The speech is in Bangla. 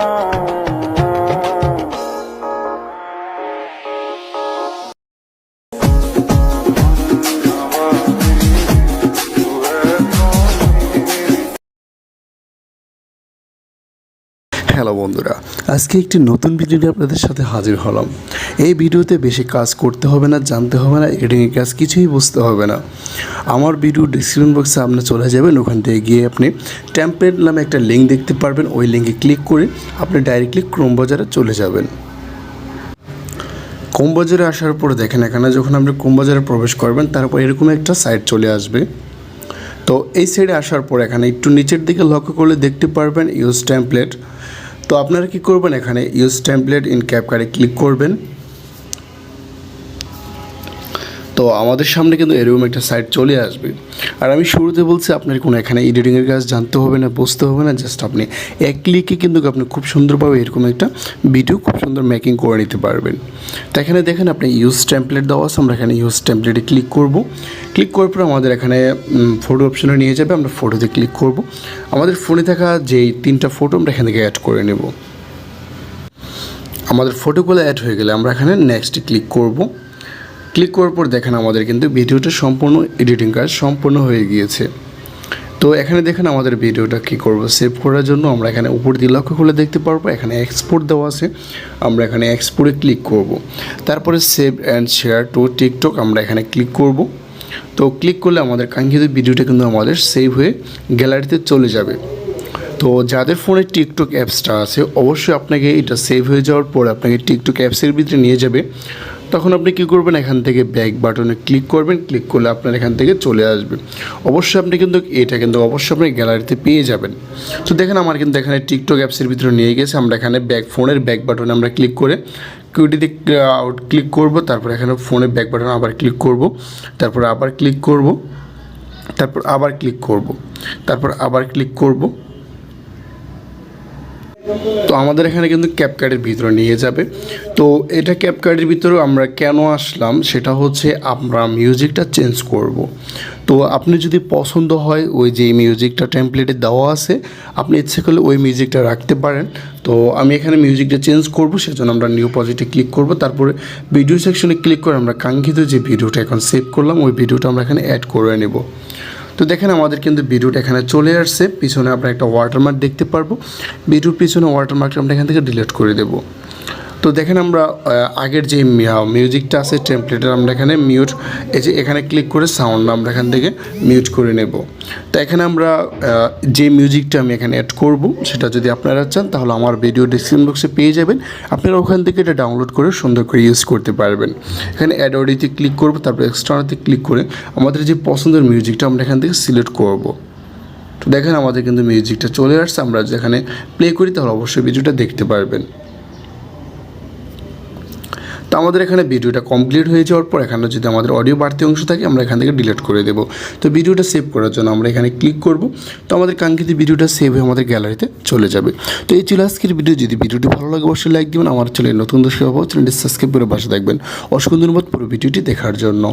হ্যালো বন্ধুরা, আজকে একটি নতুন ভিডিও নিয়ে আপনাদের সাথে হাজির হলাম। এই ভিডিওতে বেশি কাজ করতে হবে না, জানতে হবে না, এডিটিংয়ের কাজ কিছুই বুঝতে হবে না। আমার ভিডিও ডিসক্রিপশন বক্সে আপনি চলে যাবেন, ওখান থেকে গিয়ে আপনি টেমপ্লেট নামে একটা লিঙ্ক দেখতে পারবেন। ওই লিঙ্কে ক্লিক করে আপনি ডাইরেক্টলি ক্রোম ব্রাউজারে চলে যাবেন। ক্রোম ব্রাউজারে আসার পরে দেখেন, এখানে যখন আপনি ক্রোম ব্রাউজারে প্রবেশ করবেন, তারপর এরকম একটা সাইট চলে আসবে। তো এই সাইডে আসার পর এখানে একটু নিচের দিকে লক্ষ্য করলে দেখতে পারবেন ইউজ টেমপ্লেট। তো আপনারা কি করবেন, এখানে ইউজ টেমপ্লেট ইন ক্যাপকাটে ক্লিক করবেন। তো আমাদের সামনে কিন্তু এরকম একটা সাইট চলে আসবে। আর আমি শুরুতে বলছি, আপনার কোনো এখানে এডিটিংয়ের কাজ জানতে হবে না, বুঝতে হবে না, জাস্ট আপনি এক ক্লিকে কিন্তু আপনি খুব সুন্দরভাবে এরকম একটা ভিডিও খুব সুন্দর মেকিং করে নিতে পারবেন। তো এখানে দেখেন আপনি ইউজ টেমপ্লেট দেওয়া আছে, আমরা এখানে ইউজ টেমপ্লেটে ক্লিক করব। ক্লিক করার পর আমাদের এখানে ফটো অপশনে নিয়ে যাবে, আমরা ফটোতে ক্লিক করব। আমাদের ফোনে থাকা যেই 3টা ফটো আমরা এখান থেকে অ্যাড করে নেব। আমাদের ফটোগুলো অ্যাড হয়ে গেলে আমরা এখানে নেক্সটে ক্লিক করব। ক্লিক করার পর দেখেন আমাদের কিন্তু ভিডিওটা সম্পূর্ণ এডিটিং কাজ সম্পূর্ণ হয়ে গিয়েছে। তো এখানে দেখেন আমাদের ভিডিওটা কী করব, সেভ করার জন্য আমরা এখানে উপর দিয়ে লক্ষ্য করলে দেখতে পারবো এখানে এক্সপোর্ট দেওয়া আছে। আমরা এখানে এক্সপোর্টে ক্লিক করব। তারপরে save and share two TikTok আমরা এখানে ক্লিক করব। তো ক্লিক করলে আমাদের কাঙ্ক্ষিত ভিডিওটা কিন্তু আমাদের সেভ হয়ে গ্যালারিতে চলে যাবে। তো যাদের ফোনে টিকটক অ্যাপসটা আছে, অবশ্যই আপনাকে এটা সেভ হয়ে যাওয়ার পর আপনাকে টিকটক অ্যাপসের ভিতরে নিয়ে যাবে। তখন আপনি কী করবেন, এখান থেকে ব্যাক বাটনে ক্লিক করবেন। ক্লিক করলে আপনার এখান থেকে চলে আসবে। অবশ্যই আপনি কিন্তু এটা কিন্তু অবশ্যই আপনি গ্যালারিতে পেয়ে যাবেন। তো দেখেন আমার কিন্তু এখানে টিকটক অ্যাপসের ভিতরে নিয়ে গেছে। আমরা এখানে ফোনের ব্যাক বাটনে আমরা ক্লিক করে কিউটিতে ক্লিক করব। তারপর এখানে ফোনের ব্যাক বাটনে আবার ক্লিক করব। তারপর আবার ক্লিক করব। তারপর আবার ক্লিক করব। তারপর আবার ক্লিক করব। তো আমাদের এখানে কিন্তু ক্যাপকাটের ভিতরে নিয়ে যাবে। তো এটা ক্যাপকাটের ভিতরে আমরা কেন আসলাম, সেটা হচ্ছে আমরা মিউজিকটা চেঞ্জ করব। তো আপনি যদি পছন্দ হয় ওই যে মিউজিকটা টেমপ্লেটে দেওয়া আছে, আপনি ইচ্ছে করলে ওই মিউজিকটা রাখতে পারেন। তো আমি এখানে মিউজিকটা চেঞ্জ করব, সেজন্য আমরা নিউ প্রজেক্টে ক্লিক করব। তারপরে ভিডিও সেকশনে ক্লিক করে আমরা কাঙ্ক্ষিত যে ভিডিওটা এখন সেভ করলাম, ওই ভিডিওটা আমরা এখানে অ্যাড করে নেব। তো দেখেন আমাদের কিন্তু ভিডিওটা এখানে চলে আসছে। পিছনে আমরা একটা ওয়াটারমার্ক দেখতে পারবো। ভিডিওর পিছনে ওয়াটারমার্কটা আমরা এখান থেকে ডিলিট করে দেব। তো দেখেন আমরা আগের যে মিউজিকটা আছে টেমপ্লেটের, আমরা এখানে মিউট, এই যে এখানে ক্লিক করে সাউন্ড আমরা এখান থেকে মিউট করে নেব। তো এখানে আমরা যে মিউজিকটা আমি এখানে অ্যাড করব, সেটা যদি আপনারা চান তাহলে আমার ভিডিও ডিসক্রিপশন বক্সে পেয়ে যাবেন। আপনারা ওখান থেকে এটা ডাউনলোড করে সুন্দর করে ইউজ করতে পারবেন। এখানে অ্যাড অডিওতে ক্লিক করব, তারপর এক্সট্রাতে ক্লিক করে আমাদের যে পছন্দের মিউজিকটা আমরা এখান থেকে সিলেক্ট করব। তো দেখেন আমাদের কিন্তু মিউজিকটা চলে আসছে। আমরা যেখানে প্লে করি তাহলে অবশ্যই ভিডিওটা দেখতে পারবেন। তো আমাদের এখানে ভিডিওটা কমপ্লিট হয়ে যাওয়ার পর এখানে যদি আমাদের অডিও বাড়তি অংশ থাকে, আমরা এখান থেকে ডিলিট করে দেব। তো ভিডিওটা সেভ করার জন্য আমরা এখানে ক্লিক করব। তো আমাদের কাঙ্ক্ষিত ভিডিওটা সেভ হয়ে আমাদের গ্যালারিতে চলে যাবে। তো এই ছিল আজকের ভিডিও। যদি ভিডিওটি ভালো লাগে অবশ্যই লাইক দিবেন। আমার চ্যানেলে নতুন দর্শক হবো, চ্যানেলটি সাবস্ক্রাইব করে পাশে থাকবেন। অসংখ্য ধন্যবাদ পুরো ভিডিওটি দেখার জন্য।